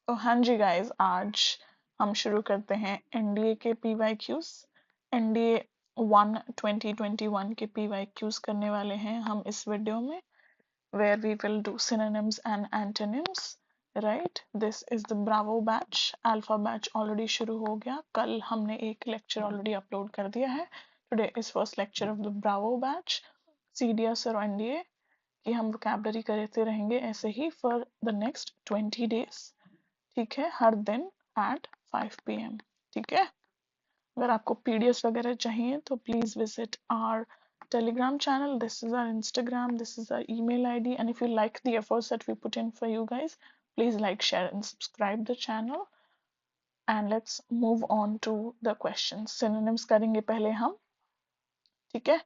तो हाँ जी गाइस, आज हम शुरू करते हैं एनडीए के पीवाईक्यूज। एनडीए 1 2021 के पीवाईक्यूज करने वाले हैं हम इस वीडियो में, where we will do synonyms and antonyms. Right, this is the Bravo batch. Alpha batch already शुरू हो गया, कल हमने एक लेक्चर ऑलरेडी अपलोड कर दिया है. Today is first lecture of the Bravo batch. CDS और NDA कि हम vocabulary करते रहेंगे ऐसे ही for the next 20 days. ठीक है, हर दिन at 5 PM. ठीक है, अगर आपको पीडीएफ वगैरह चाहिए तो please visit our Telegram channel. This is our Instagram. This is our email ID. And if you like the efforts that we put in for you guys, please like, share, and subscribe the channel. And let's move on to the questions. Synonyms करेंगे पहले हम. ठीक है,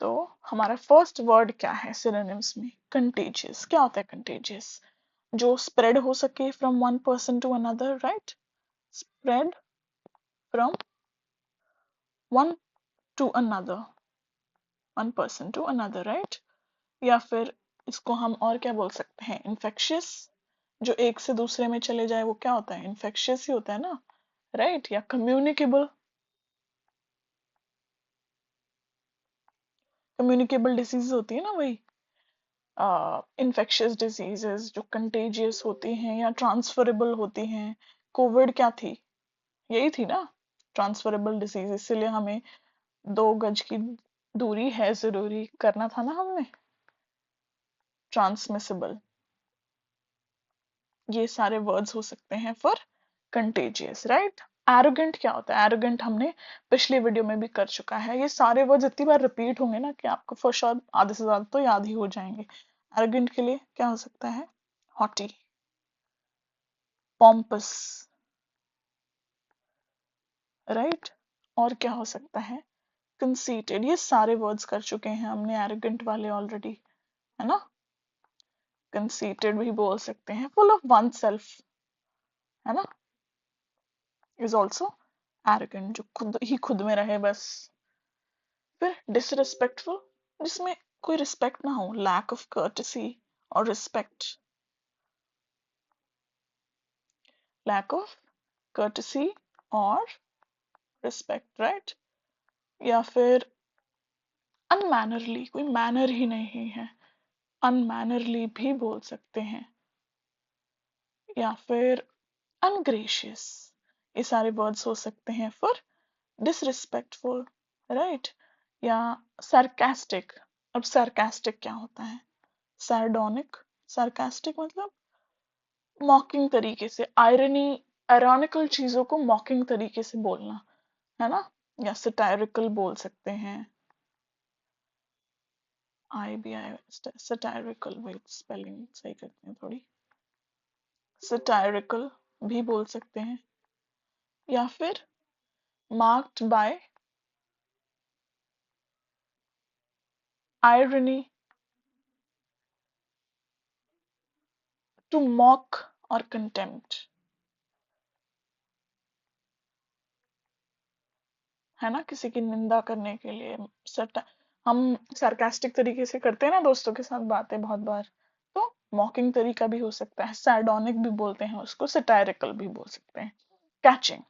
तो हमारा first word क्या है synonyms में? Contagious. क्या होता है contagious? जो spread हो सके from one person to another, right? Spread from one to another, one person to another, right? या फिर इसको हम और क्या बोल सकते हैं? इन्फेक्शियस. जो एक से दूसरे में चले जाए वो क्या होता है? इन्फेक्शियस ही होता है ना, राइट? या कम्युनिकेबल. कम्युनिकेबल डिजीज होती है ना, वही इन्फेक्शियस डिजीजेस जो कंटेजियस होती हैं या ट्रांसफरेबल होती हैं. कोविड क्या थी? यही थी ना, ट्रांसफरेबल डिजीज. इसलिए हमें 2 गज की दूरी है जरूरी करना था ना हमने. ट्रांसमिसिबल, ये सारे वर्ड्स हो सकते हैं फॉर कंटेजियस, राइट? एरोगेंट क्या होता है? एरोगेंट हमने पिछले वीडियो में भी कर चुका है. ये सारे वर्ड्स इतनी बार रिपीट होंगे ना कि आपको फॉर श्योर आधे से ज्यादा तो याद ही हो जाएंगे. एरोगेंट के लिए क्या हो सकता है? Haughty, pompous, right? और क्या हो सकता है? कंसीटेड. ये सारे वर्ड्स कर चुके हैं हमने एरोगेंट वाले ऑलरेडी, है ना? कंसीटेड भी बोल सकते हैं. फुल ऑफ वन सेल्फ, है ना, इज ऑल्सो एरोगेंट, जो खुद में रहे बस. फिर डिसरिस्पेक्टफुल, जिसमें कोई रिस्पेक्ट ना हो. लैक ऑफ कर्टेसी और रिस्पेक्ट. लैक ऑफ कर्टेसी और रिस्पेक्ट, राइट? या फिर अनमैनरली, कोई मैनर ही नहीं है, अनमैनरली भी बोल सकते हैं. या फिर अनग्रेशियस. ये सारे वर्ड्स हो सकते हैं फॉर डिसरिस्पेक्टफुल, राइट? या सार्कास्टिक. अब सार्कास्टिक क्या होता है? सार्डोनिक. सार्कास्टिक मतलब मॉकिंग तरीके से, आयरनी, आयरॉनिकल चीजों को मॉकिंग तरीके से बोलना, है ना? या सटायरिकल बोल सकते हैं. आई सटायरिकल, वेट स्पेलिंग सही करते हैं थोड़ी. सटायरिकल भी बोल सकते हैं. या फिर marked by irony, to mock और कंटेम्प्ट, है ना? किसी की निंदा करने के लिए. हम सार्कास्टिक तरीके से करते हैं ना दोस्तों के साथ बातें बहुत बार, तो मॉकिंग तरीका भी हो सकता है. सार्डोनिक भी बोलते हैं उसको, सटायरिकल भी बोल सकते हैं. कैचिंग.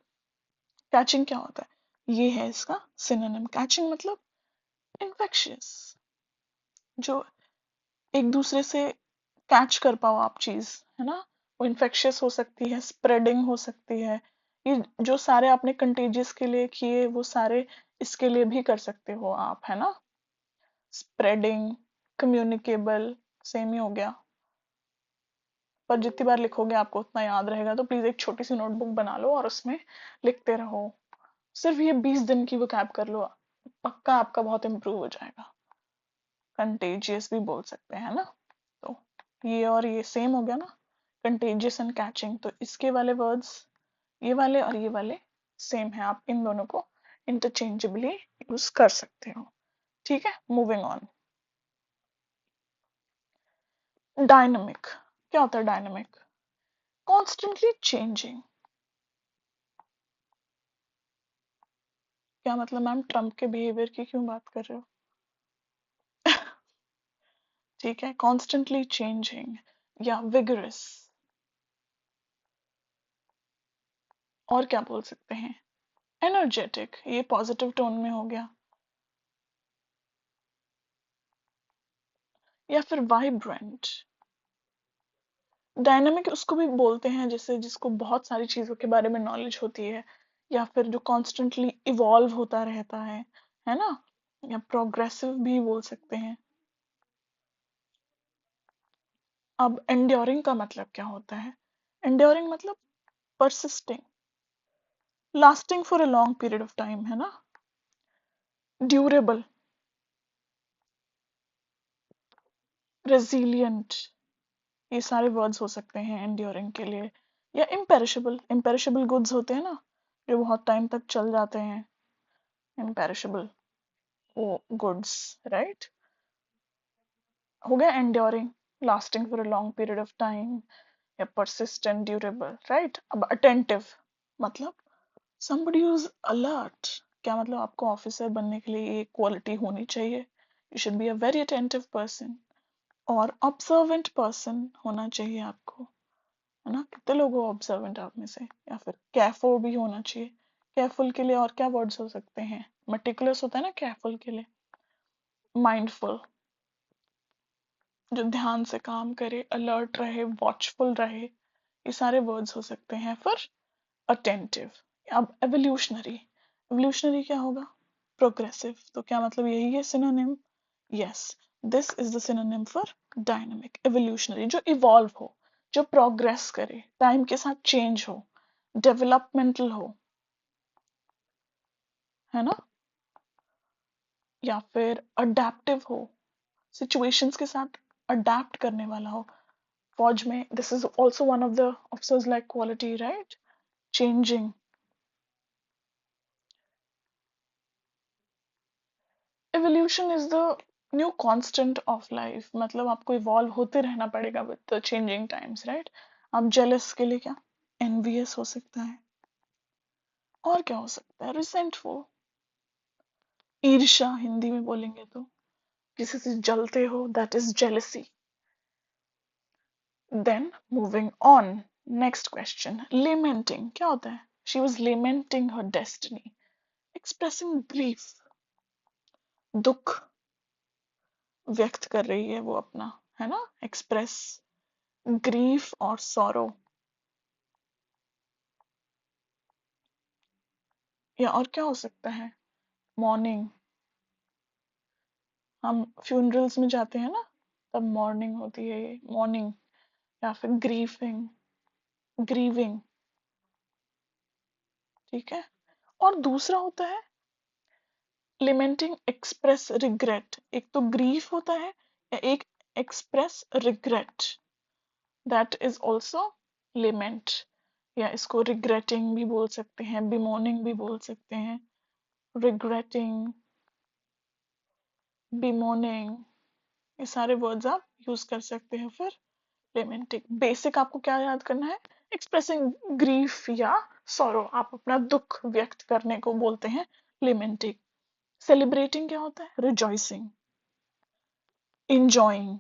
कैचिंग क्या होता है? ये है इसका सिनोनिम. कैचिंग मतलब इन्फेक्शियस, जो एक दूसरे से कैच कर पाओ आप चीज, है ना? वो इन्फेक्शियस हो सकती है, स्प्रेडिंग हो सकती है. ये जो सारे आपने कंटेजियस के लिए किए वो सारे इसके लिए भी कर सकते हो आप, है ना? स्प्रेडिंग, कम्युनिकेबल, सेम ही हो गया. पर जितनी बार लिखोगे आपको उतना याद रहेगा, तो प्लीज एक छोटी सी नोटबुक बना लो और उसमें लिखते रहो. सिर्फ ये 20 दिन की वोकैब कर लो, पक्का आपका बहुत इम्प्रूव हो जाएगा. कंटेजियस भी बोल सकते हैं ना, तो ये और ये सेम हो गया ना, कंटेजियस एंड कैचिंग. तो इसके वाले वर्ड्स, ये वाले और ये वाले सेम है. आप इन दोनों को इंटरचेंजेबली यूज कर सकते हो. ठीक है, मूविंग ऑन. डायनामिक. क्या होता है डायनामिक? Constantly changing. क्या मतलब मैम? ट्रम्प के बिहेवियर की क्यों बात कर रहे हो? ठीक है, कॉन्स्टेंटली चेंजिंग या विगरस. और क्या बोल सकते हैं? एनर्जेटिक, ये पॉजिटिव टोन में हो गया। या फिर वाइब्रेंट। डायनामिक उसको भी बोलते हैं जैसे जिसको बहुत सारी चीजों के बारे में नॉलेज होती है, या फिर जो कॉन्स्टेंटली इवॉल्व होता रहता है ना? या प्रोग्रेसिव भी बोल सकते हैं। अब एंड्योरिंग का मतलब क्या होता है? एंड्योरिंग मतलब persisting, lasting for a long period of time, है ना? ड्यूरेबल, रेजिलियंट, ये सारे वर्ड्स हो सकते हैं एंड्योरिंग के लिए। या इम्पेरिशेबल, इम्पेरिशेबल गुड्स होते हैं ना, जो बहुत टाइम तक चल जाते हैं, इम्पेरिशेबल वो गुड्स, राइट? हो गया enduring, lasting for a long period of time, या persistent, ड्यूरेबल, राइट? अब अटेंटिव मतलब somebody who's alert। क्या मतलब? आपको ऑफिसर बनने के लिए ये क्वालिटी होनी चाहिए, you should be a very attentive person। और observant person होना चाहिए आपको, है ना? कितने लोग हो ऑब्जर्वेंट आप में से? या फिर केयरफुल भी होना चाहिए। केयरफुल के लिए और क्या वर्ड्स हो सकते हैं? मटिकुलस होता है ना केयरफुल के लिए। माइंडफुल, जो ध्यान से काम करे, अलर्ट रहे, वॉचफुल रहे, ये सारे वर्ड्स हो सकते हैं। फिर अटेंटिव। अब एवोल्यूशनरी, एवोल्यूशनरी क्या होगा? प्रोग्रेसिव। तो क्या मतलब यही है synonym? Yes, this is the synonym for dynamic. Evolutionary जो इवॉल्व हो, जो प्रोग्रेस करे, टाइम के साथ चेंज हो, डेवलपमेंटल हो, है ना? या फिर अडेप्टिव हो, सिचुएशंस के साथ अडेप्ट करने वाला हो। फौज में this is also one of the officers like quality, right? Changing. Evolution is the new constant of life, मतलब आपको इवॉल्व होते रहना पड़ेगा with the changing times, right? आप जेलस के लिए क्या? एनवियस हो सकता है। और क्या हो सकता है? रिसेंटफुल, ईर्ष्या हिंदी में बोलेंगे तो, किसी से जलते हो, that is jealousy. Then moving on, next question, lamenting क्या होता है? She was lamenting her destiny, expressing grief, दुख व्यक्त कर रही है वो अपना, है ना? एक्सप्रेस ग्रीफ और सॉरो। या और क्या हो सकता है? मॉर्निंग, हम फ्यूनरल्स में जाते हैं ना, तब मॉर्निंग होती है ये, मॉर्निंग। या फिर ग्रीफिंग, ग्रीविंग, ठीक है? और दूसरा होता है लिमेंटिंग एक्सप्रेस रिग्रेट। एक तो ग्रीफ होता है, या एक express regret, that is also lament. या इसको रिग्रेटिंग भी बोल सकते हैं, बिमोनिंग भी बोल सकते हैं, रिग्रेटिंग, बिमोनिंग, ये सारे वर्ड्स आप यूज कर सकते हैं। फिर लेमेंटिंग, बेसिक आपको क्या याद करना है? एक्सप्रेसिंग ग्रीफ या सॉरो, आप अपना दुख व्यक्त करने को बोलते हैं लेमेंटिंग। सेलिब्रेटिंग क्या होता है? Rejoicing, enjoying.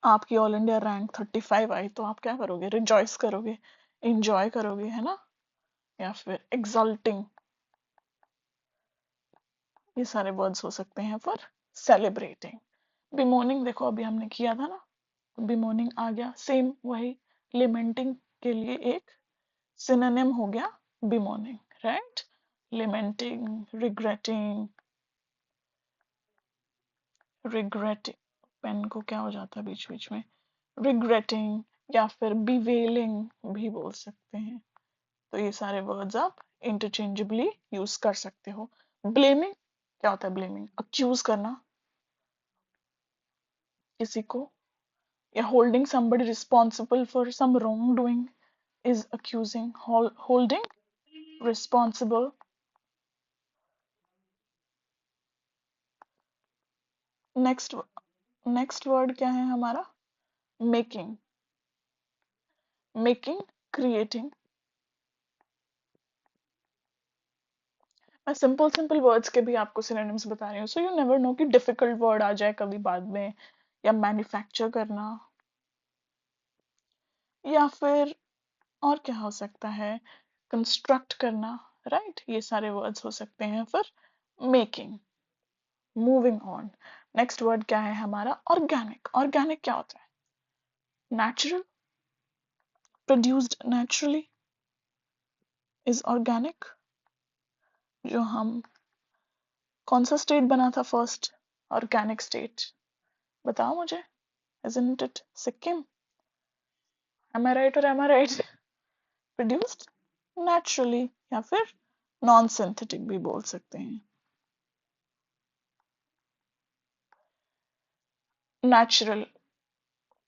आपकी ऑल इंडिया रैंक 35 आई तो आप क्या करोगे? रिजॉइस करोगे, इंजॉय करोगे, है ना? या फिर एक्सल्टिंग, ये सारे वर्ड्स हो सकते हैं फॉर सेलिब्रेटिंग। बिमोर्निंग देखो अभी हमने किया था ना, बिमोर्निंग आ गया, सेम वही लिमेंटिंग के लिए एक सिनोनिम हो गया bemoaning, right? Lamenting, regretting, regretting, pain को क्या हो जाता है बीच बीच में, रिग्रेटिंग, या फिर बिवेलिंग भी बोल सकते हैं। तो ये सारे वर्ड्स आप इंटरचेंजेबली यूज कर सकते हो। ब्लेमिंग क्या होता है? ब्लेमिंग अक्यूज करना किसी को, या holding somebody responsible for some wrongdoing is accusing, holding responsible। Next, next word क्या है हमारा? Making, making, creating. मैं सिंपल सिंपल वर्ड्स के भी आपको सिनोनिम्स बता रही हूँ, सो यू नेवर नो कि डिफिकल्ट वर्ड आ जाए कभी बाद में। या मैन्युफैक्चर करना, या फिर और क्या हो सकता है, कंस्ट्रक्ट करना, राइट, ये सारे वर्ड्स हो सकते हैं। फिर making. Moving on, next word क्या है हमारा, ऑर्गेनिक। ऑर्गेनिक क्या होता है, natural, produced naturally is organic. जो हम, कौन सा स्टेट बना था फर्स्ट ऑर्गेनिक स्टेट, बताओ मुझे, isn't it Sikkim, am I right or am I right? Produced naturally, या फिर नॉन सिंथेटिक भी बोल सकते हैं। नेचुरल,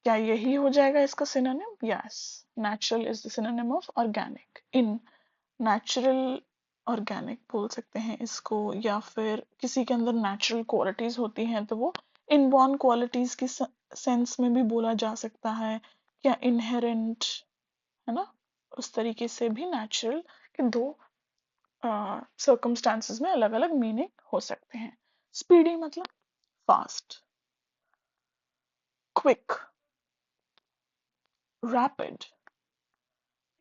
क्या यही हो जाएगा इसका synonym, yes, natural is the synonym of organic. In natural organic बोल सकते हैं इसको, या फिर किसी के अंदर नेचुरल क्वालिटीज होती हैं तो वो इनबॉर्न क्वालिटीज की सेंस में भी बोला जा सकता है, या इनहेरेंट, है ना, उस तरीके से भी नेचुरल के दो सर्कमस्टांसेस में अलग अलग मीनिंग हो सकते हैं। स्पीडी मतलब फास्ट, क्विक, रैपिड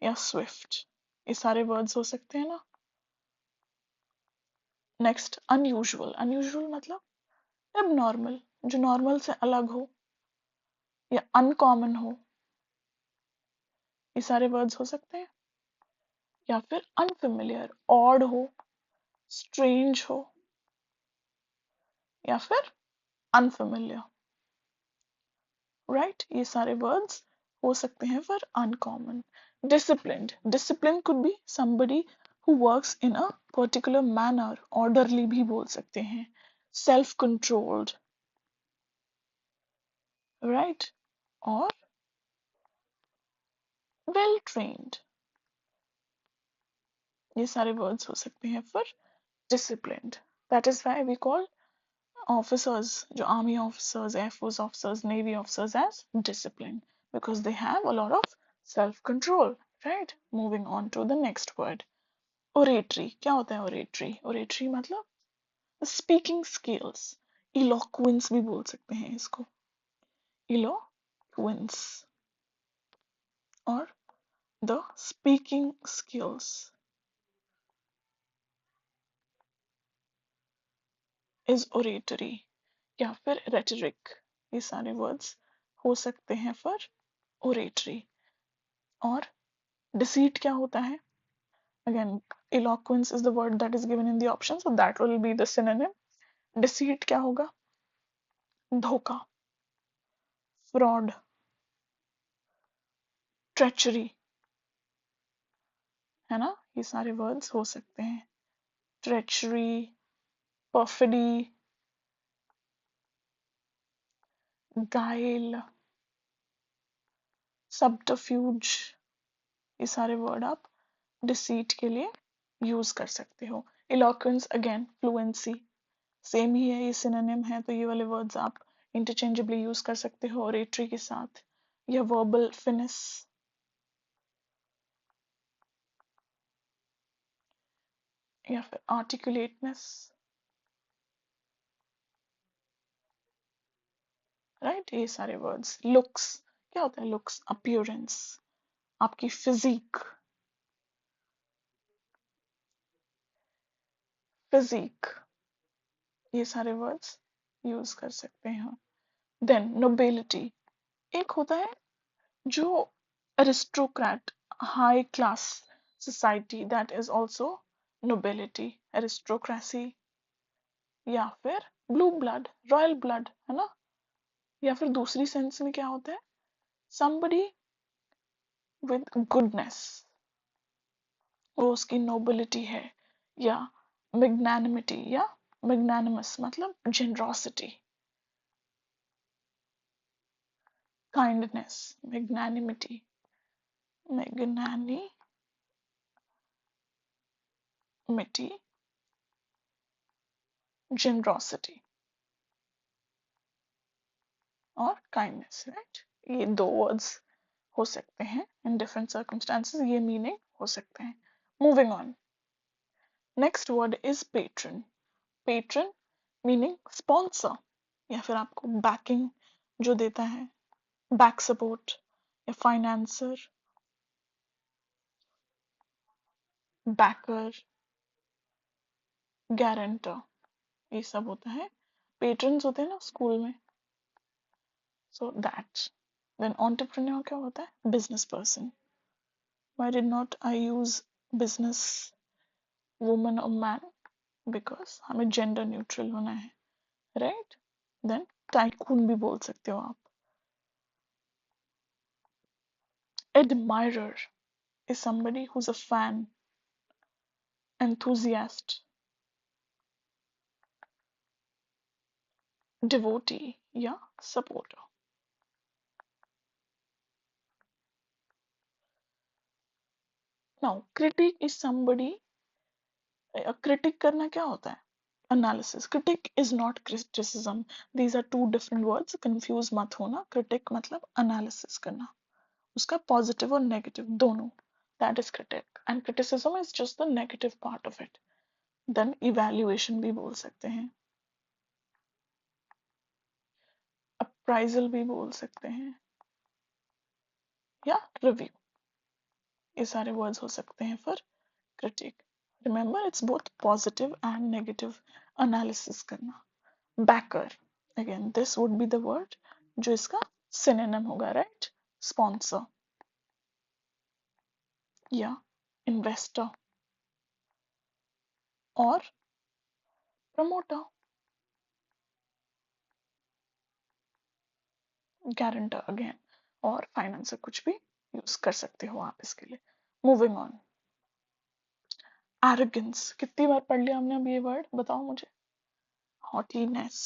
या स्विफ्ट, ये सारे वर्ड्स हो सकते हैं ना। Next unusual. अनयूजुअल मतलब एबनॉर्मल, जो नॉर्मल से अलग हो, या अनकॉमन हो, ये सारे वर्ड्स हो सकते हैं। या फिर अनफेमिलियर, ऑड हो, स्ट्रेंज हो, या फिर अनफेमिलियर, राइट, ये सारे वर्ड्स हो सकते हैं फिर uncommon. Disciplined, discipline could be somebody who works in a particular manner, orderly भी बोल सकते हैं। सेल्फ कंट्रोल्ड, राइट, और वेल ट्रेन्ड, ये सारे वर्ड्स हो सकते हैं फिर disciplined. That is why we call officers, जो army officers, air force officers, navy officers as disciplined, because they have a lot of self control, right? Moving on to the next word, oratory। क्या होता है oratory? oratory मतलब speaking skills, eloquence भी बोल सकते हैं इसको, eloquence, और the speaking skills is oratory, या फिर rhetoric, ये सारे words हो सकते हैं for oratory। और deceit क्या होता है, again eloquence is the word that is given in the option, so that will be the synonym। deceit क्या होगा, धोखा, फ्रॉड, ट्रेचरी, है ना, ये सारे वर्ड्स हो सकते हैं। ट्रेचरी, परफिडी, गाइल, सबटरफ्यूज, ये सारे वर्ड आप डिसीट के लिए यूज कर सकते हो। इलोक्वेंस अगेन फ्लुएंसी, सेम ही है, ये सिनोनिम है, तो ये वाले वर्ड्स आप इंटरचेंजेबली यूज कर सकते हो ओरेटरी के साथ। या वर्बल फिनिश, या फिर आर्टिकुलेटनेस, राइट, ये सारे वर्ड्स। लुक्स क्या होता है, लुक्स अपीयरेंस, आपकी फिजिक, फिजिक, ये सारे वर्ड्स यूज कर सकते हैं। देन नोबिलिटी, एक होता है जो aristocrat, high class society, that is also nobility, aristocracy, या फिर ब्लू ब्लड, रॉयल ब्लड, है ना। या फिर दूसरी सेंस में क्या होता है, somebody with goodness, वो उसकी नोबिलिटी है। या मैग्नानिमिटी, या मैग्नानिमस मतलब generosity, kindness, magnanimity, magnanimity, generosity और काइंडनेस, राइट, ये दो वर्ड्स हो सकते हैं इन डिफरेंट सर्कमस्टांसेस, ये मीनिंग हो सकते हैं। Moving on, next word is patron. Patron meaning sponsor, या फिर आपको बैकिंग जो देता है, बैक सपोर्ट, या फाइनेंसर, बैकर, गारंटर, ये सब होता है। पेट्रन्स होते हैं ना स्कूल में, सो दैट। देन एंटरप्रेन्योर क्या होता है? Business person. Why did not I use business woman और मैन? बिकॉज हमें जेंडर न्यूट्रल होना है, राइट? देन टाइकून भी बोल सकते हो आप। Admirer is somebody who's a fan, enthusiast, devotee या supporter. Now critic is somebody, critic करना क्या होता है? Analysis. Critic is not criticism. These are two different words. Confuse मत होना. Critic मतलब analysis करना, उसका positive और negative दोनों, that is critic. And criticism is just the negative part of it. Then evaluation भी बोल सकते हैं, appraisal भी बोल सकते हैं, या review. ये सारे words हो सकते हैं for critic. Remember, it's both positive and negative analysis करना. Backer, again this would be the word जो इसका synonym होगा, right? Sponsor या investor और promoter, guarantor again, और financer कुछ भी यूज कर सकते हो आप इसके लिए. Moving on. Arrogance, कितनी बार पढ़ लिया हमने अब ये वर्ड, बताओ मुझे? Haughtiness,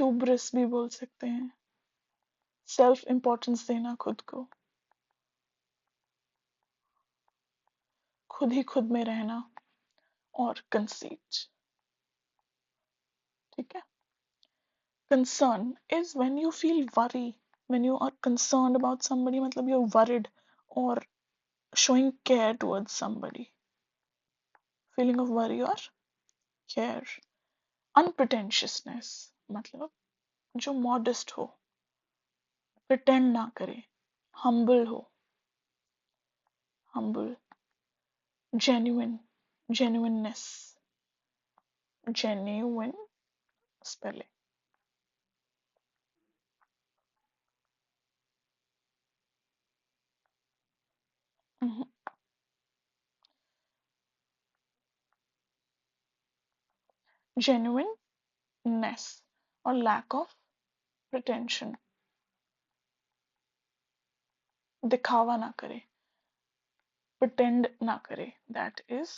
hubris भी बोल सकते हैं, सेल्फ इंपॉर्टेंस देना खुद को, खुद ही खुद में रहना, और कंसीट. ठीक है? Concern is when you feel worry, when you are concerned about somebody, मतलब you're worried or showing care towards somebody. Feeling of worry or care. Unpretentiousness मतलब जो modest हो, pretend ना करे, humble हो, humble. Genuine, genuineness, genuine spelling. Mhm. Genuineness or lack of pretension. दिखावा ना करे, pretend ना करे, that is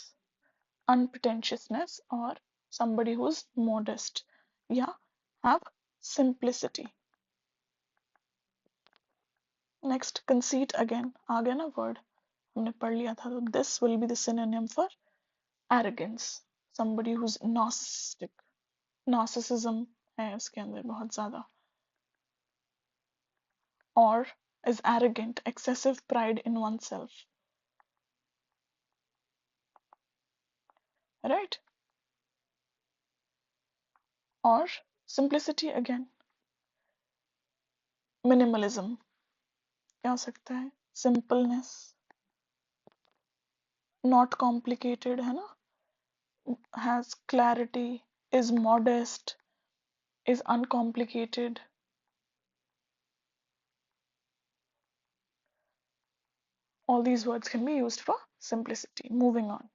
unpretentiousness or somebody who's modest, या have simplicity. Next, conceit again, आ गया ना word, हमने पढ़ लिया था, तो this will be the synonym for arrogance. Somebody who's narcissistic, narcissism है उसके अंदर बहुत ज्यादा, or is arrogant, excessive pride in oneself, right? Or simplicity again, minimalism क्या हो सकता है? Simpleness, not complicated है ना, has clarity, is modest, is uncomplicated. All these words can be used for simplicity. Moving on.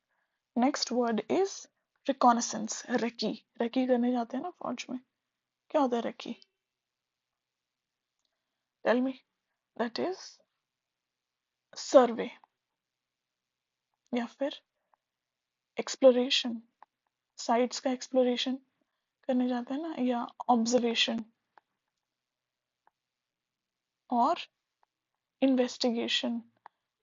Next word is reconnaissance. Recce. Recce करने जाते हैं ना फौज में. क्या होता है recce? Tell me. That is survey या फिर exploration. Sites का exploration करने जाते हैं ना, या observation और investigation,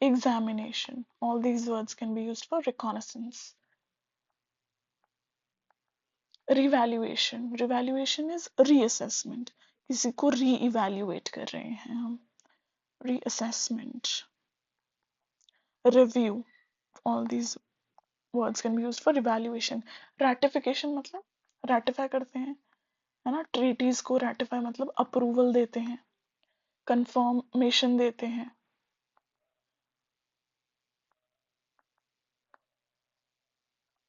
examination. All these words can be used for reconnaissance. Revaluation. Revaluation is reassessment. किसी को re-evaluate कर रहे हैं हम. Reassessment. Review. All these words can be used for evaluation. Ratification मतलब ratify करते हैं, है ना। treaties को ratify मतलब approval देते हैं, confirmation देते हैं।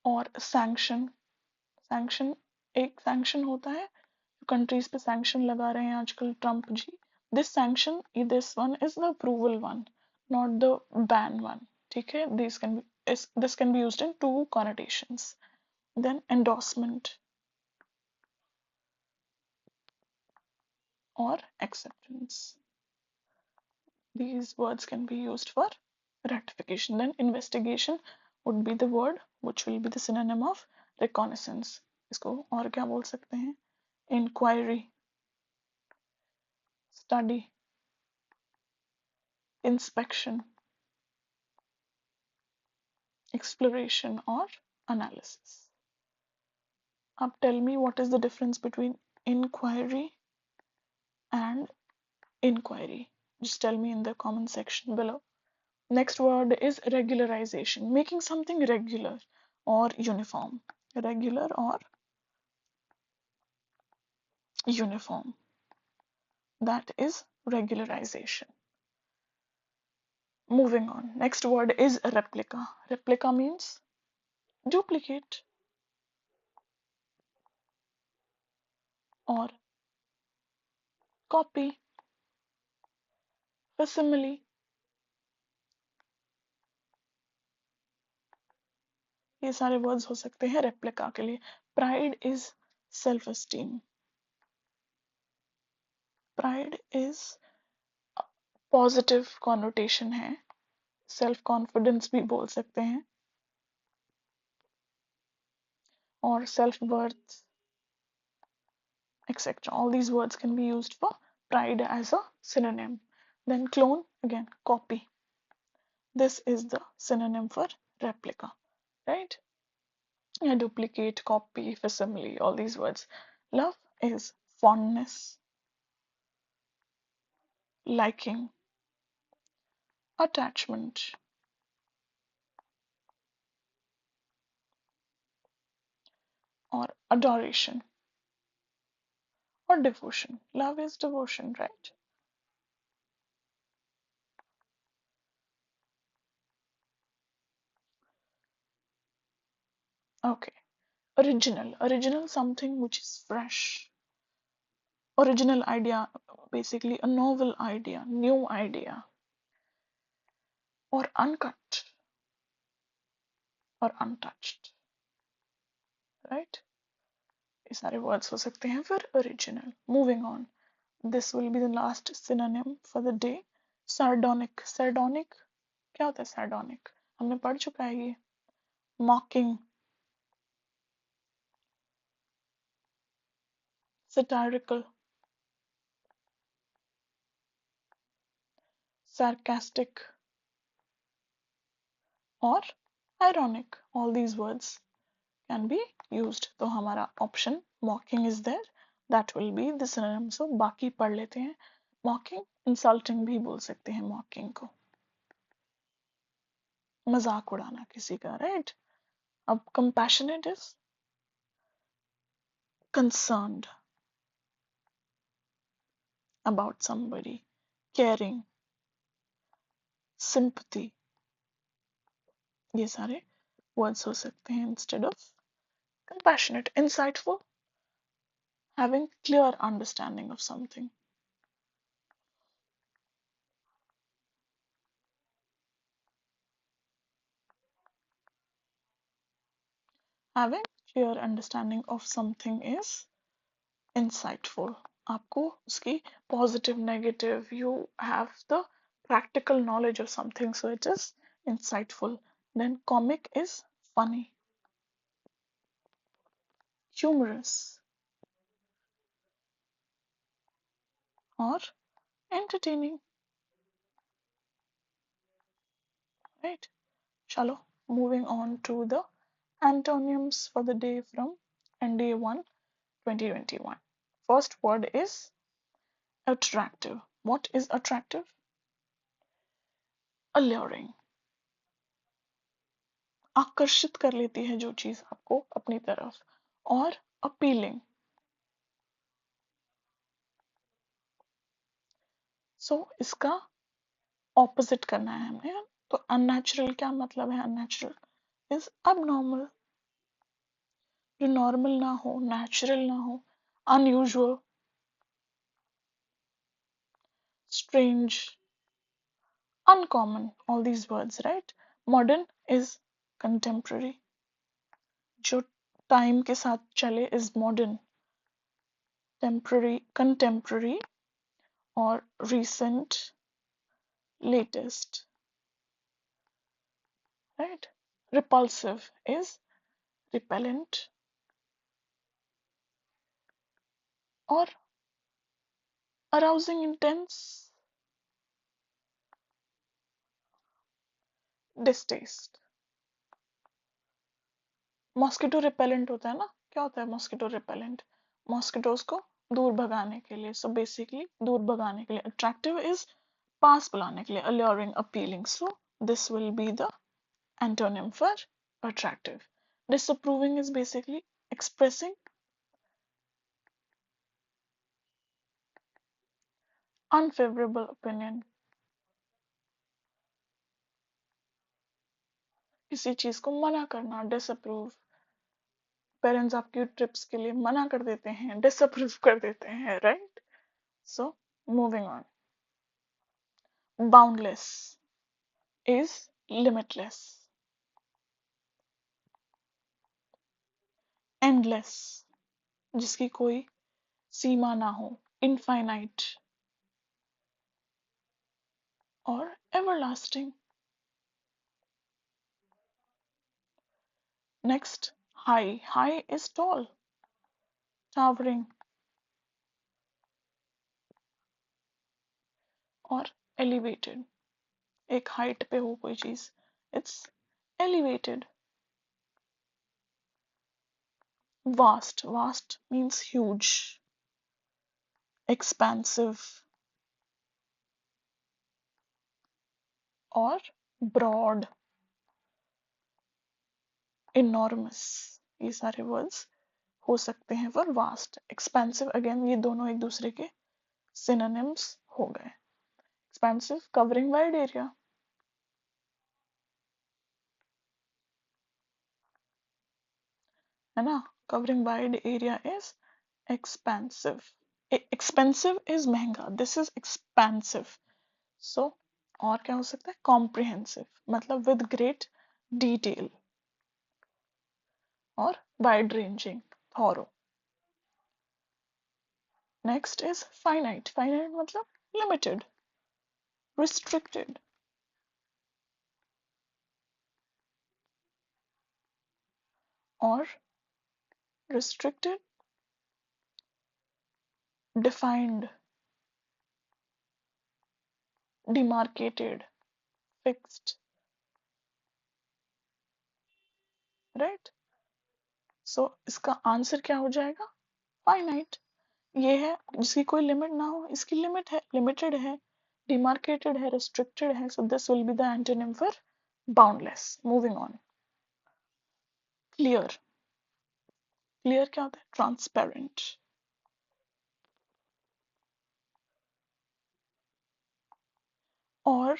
और sanction, sanction एक sanction होता है, कंट्रीज पे सैंक्शन लगा रहे हैं आजकल Trump ji. This sanction, this one is the approval one, not the ban one. ठीक है, this can be used in two connotations. Then endorsement और acceptance, these words can be used for ratification. Then investigation would be the word which will be the synonym of reconnaissance. इसको और क्या बोल सकते हैं? Inquiry, study, inspection, exploration or analysis. Now tell me, what is the difference between inquiry and inquiry? Just tell me in the comment section below. Next word is regularization, making something regular or uniform. Regular or uniform. That is regularization. Moving on. Next word is replica. Replica means duplicate or copy, facsimile. ये सारे words हो सकते हैं replica के लिए। Pride is self esteem, pride is positive connotation है, self confidence भी बोल सकते हैं, और self worth etc. All these words can be used for pride as a synonym. Then clone, again copy. This is the synonym for replica, right? Yeah, duplicate, copy, facsimile, all these words. Love is fondness, liking, attachment, or adoration, or devotion. Love is devotion, right? Okay. Original. Original, something which is fresh. Original idea, basically a novel idea, new idea. Or uncut, or untouched, right? ये सारे words हो सकते हैं for original. Moving on. This will be the last synonym for the day. Sardonic. Sardonic क्या होता है? Sardonic हमने पढ़ चुका है ये. Mocking, satirical, sarcastic, or ironic. All these words can be used. तो हमारा option mocking is there. That will be the synonym. So बाकी पढ़ लेते हैं. Mocking, insulting भी बोल सकते हैं mocking को. मजाक उड़ाना किसी का, right? अब compassionate is concerned about somebody, caring, sympathy. ये सारे words हो सकते हैं instead of compassionate. Insightful, having clear understanding of something. Having clear understanding of something is insightful. आपको उसकी positive, negative, you have the practical knowledge of something, so it is insightful. Then comic is funny, humorous, or entertaining, right? Chalo, moving on to the antonyms for the day from NDA 1 2021. First word is attractive. What is attractive? Alluring. आकर्षित कर लेती है जो चीज आपको अपनी तरफ. और appealing. So इसका ऑपोजिट करना है हमें. तो अननेचुरल क्या मतलब है? अननेचुरल इज abnormal, जो नॉर्मल ना हो, नेचुरल ना हो. Unusual, strange, uncommon, all these words, right? Modern is contemporary, जो टाइम के साथ चले is modern. Temporary, contemporary, or recent, latest, right? Repulsive is repellent, or arousing, intense, distaste. Mosquito repellent होता है ना. क्या होता है मॉस्किटो रिपेलेंट? मॉस्किटोज को दूर भगाने के लिए. सो बेसिकली दूर भगाने के लिए. अट्रैक्टिव इज पास बुलाने के लिए. alluring, appealing. So this will be the antonym for attractive. Disapproving is basically expressing unfavorable opinion. किसी चीज को मना करना. disapprove. पेरेंट्स आपकी ट्रिप्स के लिए मना कर देते हैं, डिसअप्रूव कर देते हैं, right? So moving on. Boundless is limitless. Endless, जिसकी कोई सीमा ना हो. Infinite और everlasting. Next, high. High is tall, towering, और elevated. एक हाइट पे हो कोई चीज, it's elevated. Vast. Vast means huge, expansive, और broad, enormous. ये सारे वर्ड्स हो सकते हैं फॉर वास्ट. एक्सपेंसिव, अगेन ये दोनों एक दूसरे के सिनोनिम्स हो गए. Expensive, covering wide area. है ना? Covering wide area is expensive. Expensive is महंगा, दिस इज एक्सपेंसिव. सो और क्या हो सकता है? कॉम्प्रिहेंसिव, मतलब विद ग्रेट डिटेल, और wide ranging, thorough. Next is finite. Finite मतलब लिमिटेड, रिस्ट्रिक्टेड, और restricted, defined, demarcated, fixed, right? So इसका आंसर क्या हो जाएगा? finite. ये है जिसकी कोई लिमिट ना हो, इसकी लिमिट है, लिमिटेड है, demarcated है, restricted है. So this will be the antonym for boundless. Moving on. Clear. Clear क्या होता है? Transparent. और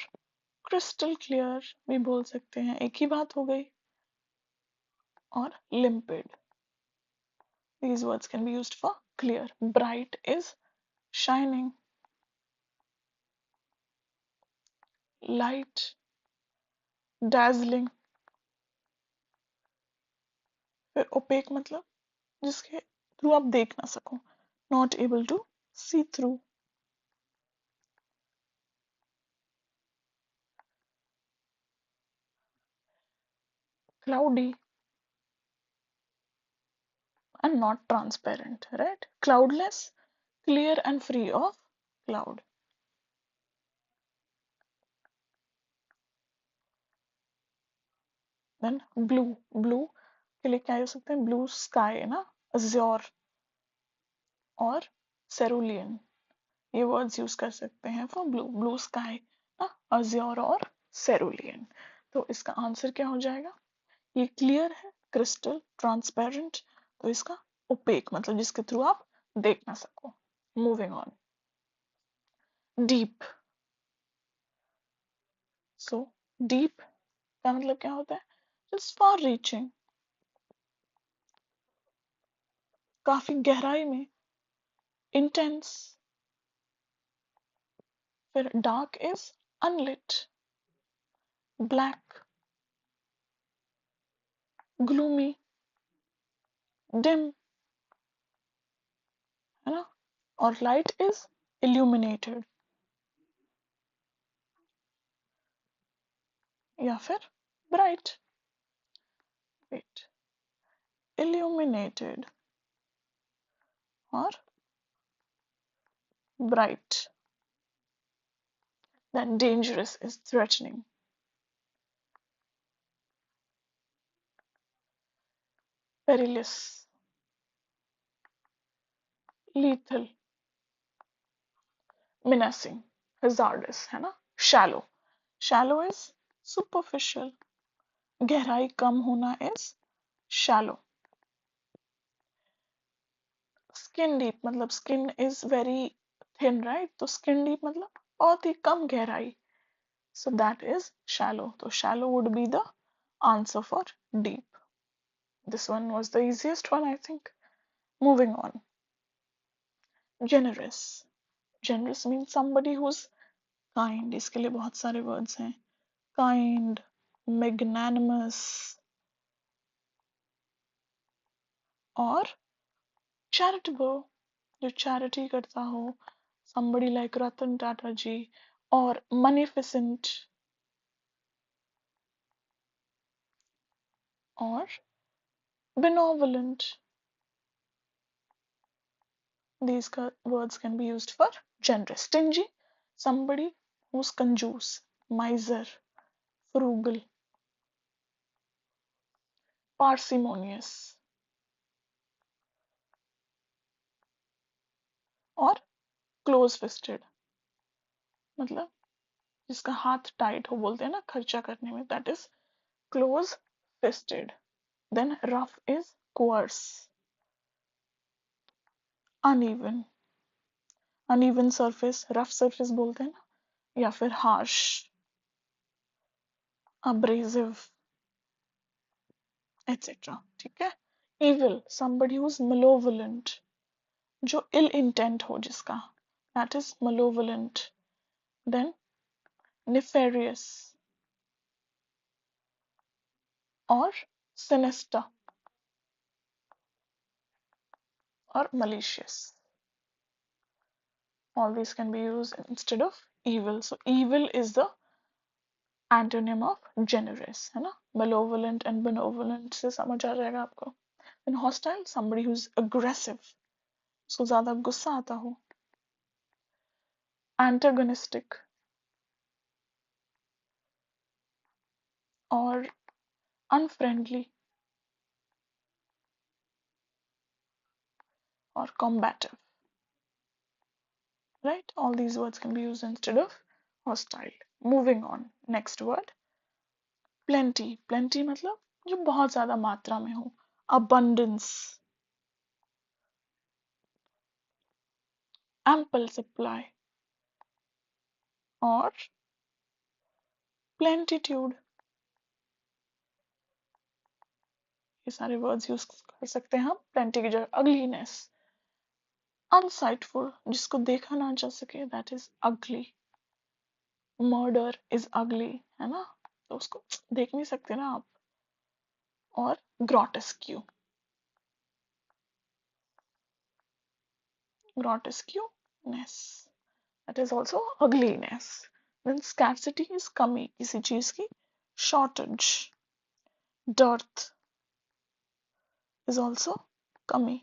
crystal clear भी बोल सकते हैं, एक ही बात हो गई. और limpid. These words can be used for clear. Bright is shining, light, dazzling. फिर opaque मतलब जिसके थ्रू आप देख ना सको, not able to see through. Cloudy and not transparent, right? Cloudless, clear and free of cloud. Then blue. Blue के लिए क्या यूज सकते हैं? Blue sky ना, azure और cerulean. ये वर्ड्स यूज कर सकते हैं फॉर ब्लू. ब्लू स्काई ना, azure और cerulean. तो इसका आंसर क्या हो जाएगा? ये क्लियर है, क्रिस्टल, ट्रांसपेरेंट, तो इसका ओपेक मतलब जिसके थ्रू आप देख ना सको। Moving on, deep. So deep का मतलब क्या होता है? जस्ट फार रीचिंग, काफी गहराई में। इंटेंस। फिर dark is unlit, black, gloomy, dim, है ना। और लाइट इज इल्यूमिनेटेड या फिर ब्राइट। वेट, इल्यूमिनेटेड और bright. Then dangerous is threatening. Perilous, lethal, menacing, hazardous, है ना। Shallow. Shallow is superficial. गहराई कम होना is shallow. Skin deep मतलब skin is very thin, right? तो skin deep मतलब बहुत ही कम गहराई. So that is shallow. So shallow would be the answer for deep. This one was the easiest one, I think. Moving on. Generous. Generous means somebody who's kind. इसके लिए बहुत सारे words हैं. Kind, magnanimous और charitable, जो charity करता हो. Somebody like Ratan Tata जी. और munificent और benevolent. These words can be used for generous. Stingy, somebody who's कंजूस. Miser, frugal. Parsimonious और close fisted मतलब जिसका हाथ टाइट हो, बोलते हैं ना खर्चा करने में, that is close fisted. Then rough is coarse, uneven, uneven surface rough surface बोलते हैं ना, या फिर harsh, abrasive, etc. ठीक है. evil, somebody who's malevolent, जो ill intent हो जिसका, that is malevolent. then nefarious और sinister और malicious. All these can be used instead of evil. So evil is the antonym of generous, है ना. Malevolent and benevolent से समझ आ जाएगा आपको. Then hostile, somebody who's aggressive, उसको ज्यादा गुस्सा आता हो. Antagonistic और unfriendly और combative. Right? All these words can be used instead of hostile. Moving on. Next word. Plenty. Plenty मतलब जो बहुत ज्यादा मात्रा में हो. Abundance, ample supply और plenitude. ये सारे वर्ड्स यूज कर सकते हैं हम प्लेंटी की जगह. ugliness, unsightful, जिसको देखा ना जा सके, that is ugly. murder is ugly, है ना, तो उसको देख नहीं सकते ना आप. और grotesque, grotesqueness, that is also ugliness. Then scarcity is कमी किसी चीज की. shortage, dearth is also कमी.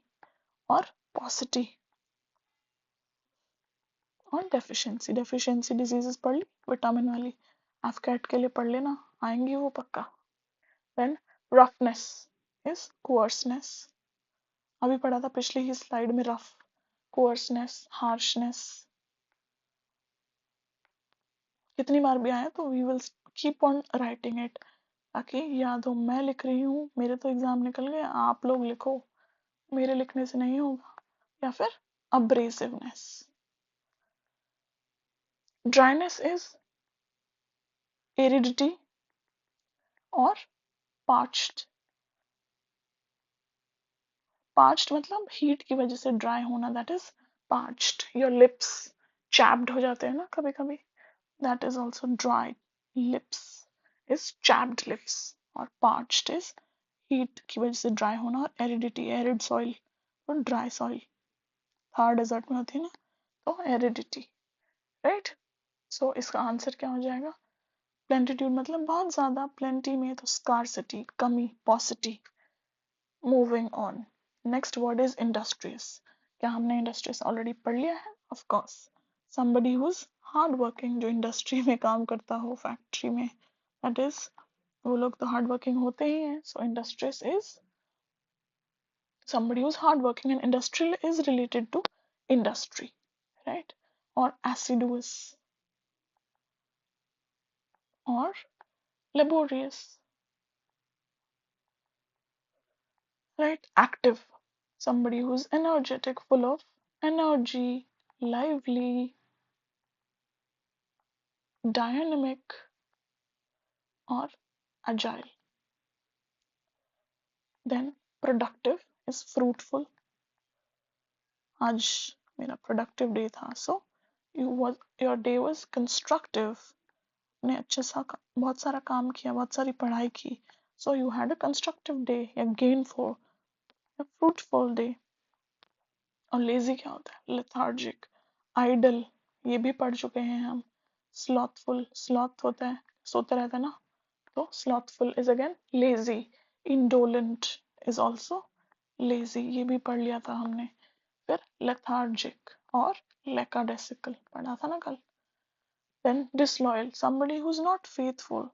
और paucity और डेफिशिएंसी. डेफिशिएंसी डिजीजेस पढ़ ली विटामिन वाली, एफकैट के लिए पढ़ लेना, आएंगी वो पक्का. Then roughness is coarseness. अभी पढ़ा था पिछली ही स्लाइड में रफ, कोअर्सनेस, हार्शनेस. कितनी बार भी आया तो we will keep on writing it ताकि याद हो. मैं लिख रही हूँ, मेरे तो एग्जाम निकल गए, आप लोग लिखो, मेरे लिखने से नहीं होगा। या फिर abrasiveness. Dryness is aridity और parched. Parched मतलब हीट की वजह से ड्राई होना, that is parched. Your lips chapped हो जाते हैं ना कभी कभी, that is also dry. Lips is chapped lips और parched is हीट की वजह से ड्राई होना, और aridity arid soil और ड्राई soil थार डेजर्ट में होती है ना, तो aridity, राइट। सो इसका आंसर क्या हो जाएगा? प्लेंटिट्यूड मतलब बहुत ज्यादा, प्लेंटी में तो स्कार्सिटी कमी, पॉसिटी। Moving on, next word is industrious. क्या हमने इंडस्ट्रियस ऑलरेडी पढ़ लिया है? Of course, somebody who's hard working, जो इंडस्ट्री में काम करता हो, फैक्ट्री में, दैट इज, वो लोग तो हार्ड वर्किंग होते ही हैं। So industrious is somebody who's hard working, and industrial is related to industry, right? Or assiduous or laborious, right? Active, somebody who's energetic, full of energy, lively, dynamic or agile. Then productive is fruitful. आज मेरा productive day था, so your day was constructive. ने अच्छे सा बहुत सारा काम किया, बहुत सारी पढ़ाई की, so you had a constructive day या gainful या fruitful day. और लेजी क्या होता है? लेथार्जिक, आइडल, ये भी पढ़ चुके हैं हम। स्लॉथफुल, स्लॉथ होता है सोते रहता है ना, तो slothful is again lazy. Indolent is also lazy, ये भी पढ़ लिया था हमने। फिर लेथार्जिक और लेकाडेसिकल पढ़ा था ना कल। Then disloyal, somebody who's not faithful,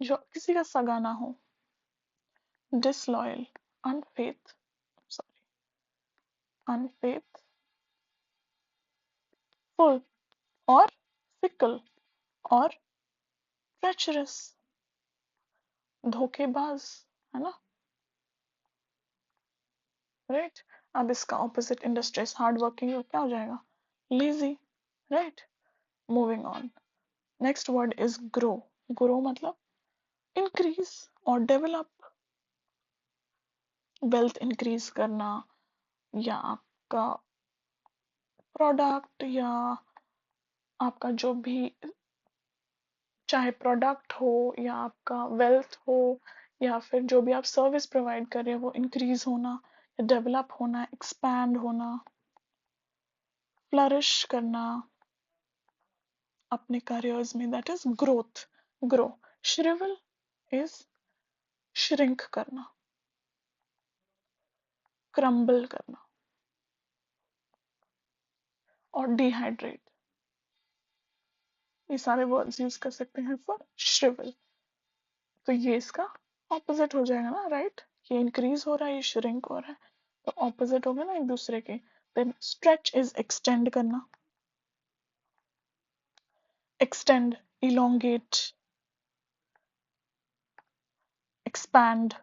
जो किसी का सगा ना हो। डिसलॉयल, अनफेथ, सॉरी, अनफेथफुल और फिकल और ट्रेचरस, धोखेबाज, है ना, राइट। अब इसका ऑपोजिट इंडस्ट्रियस, हार्ड वर्किंग, क्या हो जाएगा? Lazy, right. Moving on, next word is grow. Grow मतलब इंक्रीज और डेवलप, वेल्थ इंक्रीज करना, या आपका प्रोडक्ट, या आपका जो भी, चाहे प्रोडक्ट हो या आपका वेल्थ हो, या फिर जो भी आप सर्विस प्रोवाइड कर रहे हो, वो इंक्रीज होना या डेवलप होना, एक्सपैंड होना, फ्लरिश करना अपने करियर्स में, that is growth. Grow, shrivel is shrink करना, क्रम्बल करना, और डिहाइड्रेट, ये सारे वर्ड्स यूज कर सकते हैं फॉर श्रिवल। तो ये इसका ऑपोजिट हो जाएगा ना, राइट। ये इंक्रीज हो रहा है, ये श्रिंक हो रहा है, तो ऑपोजिट हो गया ना एक दूसरे के। देन स्ट्रेच इज एक्सटेंड करना, एक्सटेंड, इलोंगेट, एक्सपैंड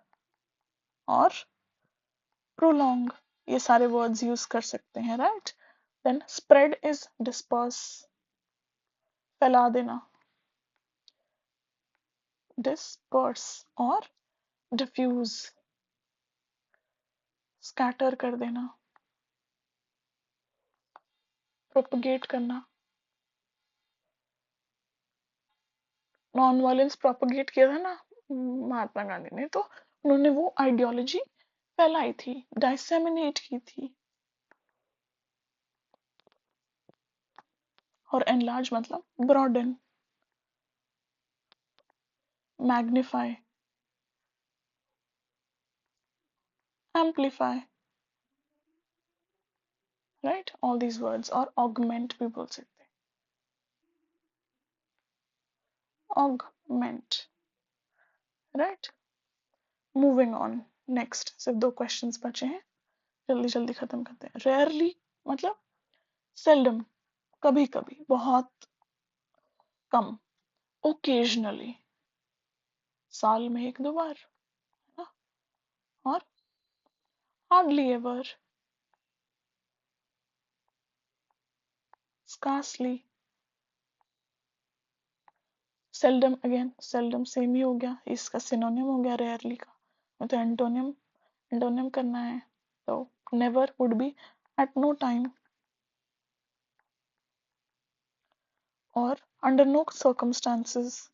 और प्रोलॉन्ग, ये सारे वर्ड्स यूज कर सकते हैं, right. Then spread is disperse, फैला देना, डिस्पर्स और डिफ्यूज, स्कैटर कर देना, प्रोपगेट करना। नॉन वायलेंस प्रोपगेट किया था ना महात्मा गांधी ने, तो उन्होंने वो आइडियोलॉजी फैलाई थी, डाइसेमिनेट की थी। और एनलार्ज मतलब broaden, magnify, amplify, right, all these words. और ऑगमेंट भी बोल सकते हैं, augment, right. Moving on, next सिर्फ 2 क्वेश्चंस बचे हैं, जल्दी जल्दी खत्म करते हैं। रेयरली मतलब सेल्डम, कभी कभी, बहुत कम। ओकेजनली, साल में 1-2 बार, है ना। और hardly ever, scarcely, seldom, again seldom same ही हो गया, इसका सिनोनिम हो गया रेयरली का, तो एंटोनिम एंटोनिम करना है, तो never would be at no time, और अंडर नो सर्कमस्टांसेस,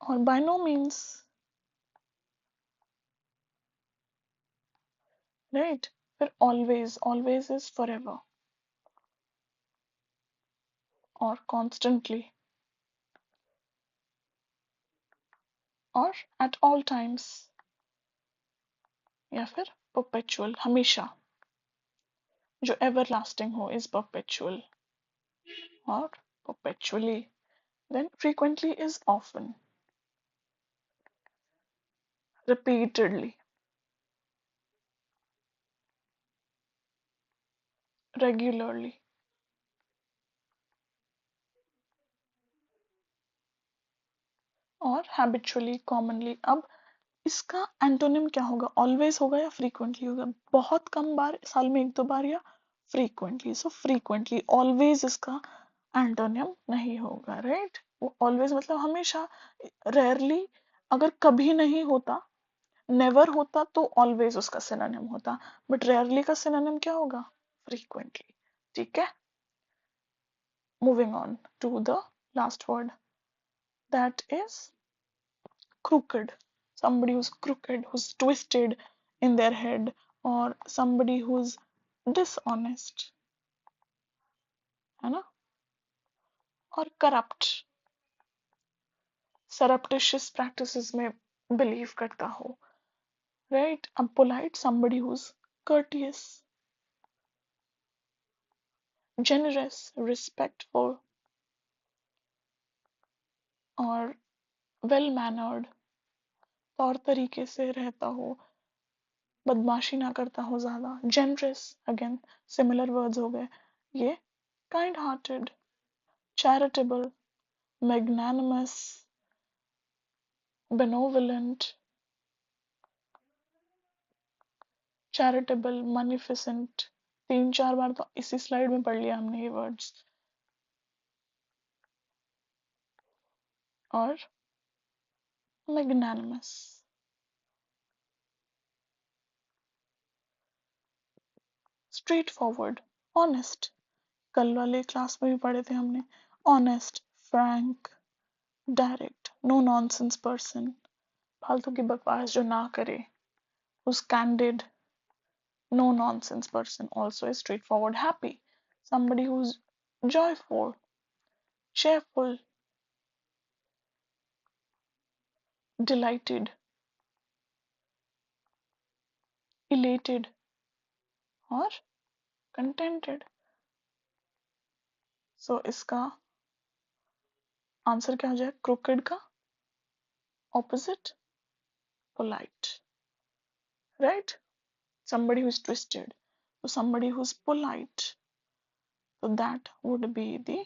और बाय नो मीन्स, राइट। फिर always, always is for ever, और कॉन्स्टेंटली, और एट ऑल टाइम्स, या फिर परपेचुअल, हमेशा, जो एवर लास्टिंग हो इज परपेचुअल, और perpetually. Then frequently is often, repeatedly, regularly, और habitually, commonly. अब इसका एंटोनिम क्या होगा, ऑलवेज होगा या फ्रीक्वेंटली होगा, बहुत कम बार, साल में एक दो बार, या फ्रीक्वेंटली, सो फ्रीक्वेंटली, ऑलवेज इसका एंटोनिम नहीं होगा, राइट। वो ऑलवेज मतलब हमेशा, रेयरली अगर कभी नहीं होता, नेवर होता, तो ऑलवेज उसका सिनोनिम होता, बट रेयरली का सिनोनिम क्या होगा, फ्रीक्वेंटली, ठीक है। Moving on to the last word, that is crooked. Somebody who's crooked, who's twisted in their head, or somebody who's dishonest, है ना, और corrupt, surreptitious practices में believe करता हो, right। अब polite, somebody who's courteous, generous, respectful, और well mannered, तौर तरीके से रहता हो, बदमाशी ना करता हो ज्यादा, जेनरस, अगेन सिमिलर वर्ड्स हो गए ये, kind hearted, charitable, magnanimous, benevolent, charitable, munificent, तीन चार बार तो इसी स्लाइड में पढ़ लिया हमने ये वर्ड्स, और मैग्नानिमस, स्ट्रेट फॉरवर्ड, ऑनेस्ट, कल वाले क्लास में भी पढ़े थे हमने, honest, frank, direct, no nonsense person, फालतू की बकवास जो ना करे, who's candid, no nonsense person, also is straightforward, happy, somebody who's joyful, cheerful, delighted, elated, और contented. So इसका आंसर क्या हो जाए, crooked का opposite, polite, right? Somebody who's twisted, so somebody who's polite, so that would be the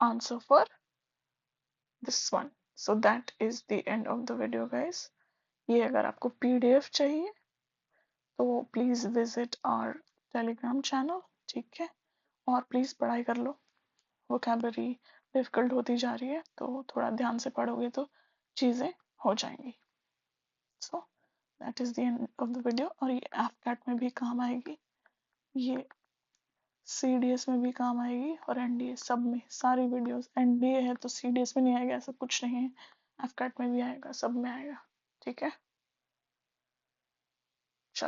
answer for this one. So that is the end of the video, guys. ये अगर आपको PDF चाहिए तो please visit our Telegram channel, ठीक है, और please पढ़ाई कर लो, वोकैबलरी डिफिकल्ट होती जा रही है, तो थोड़ा ध्यान से पढ़ोगे तो चीज़ें हो जाएंगी। So that is the end of the video, और ये एफकैट में भी काम आएगी, ये CDS में भी काम आएगी, और NDA, सब में सारी वीडियोस, NDA है तो CDS में नहीं आएगा, ऐसा कुछ नहीं है, एफकैट में भी आएगा, सब में आएगा, ठीक है।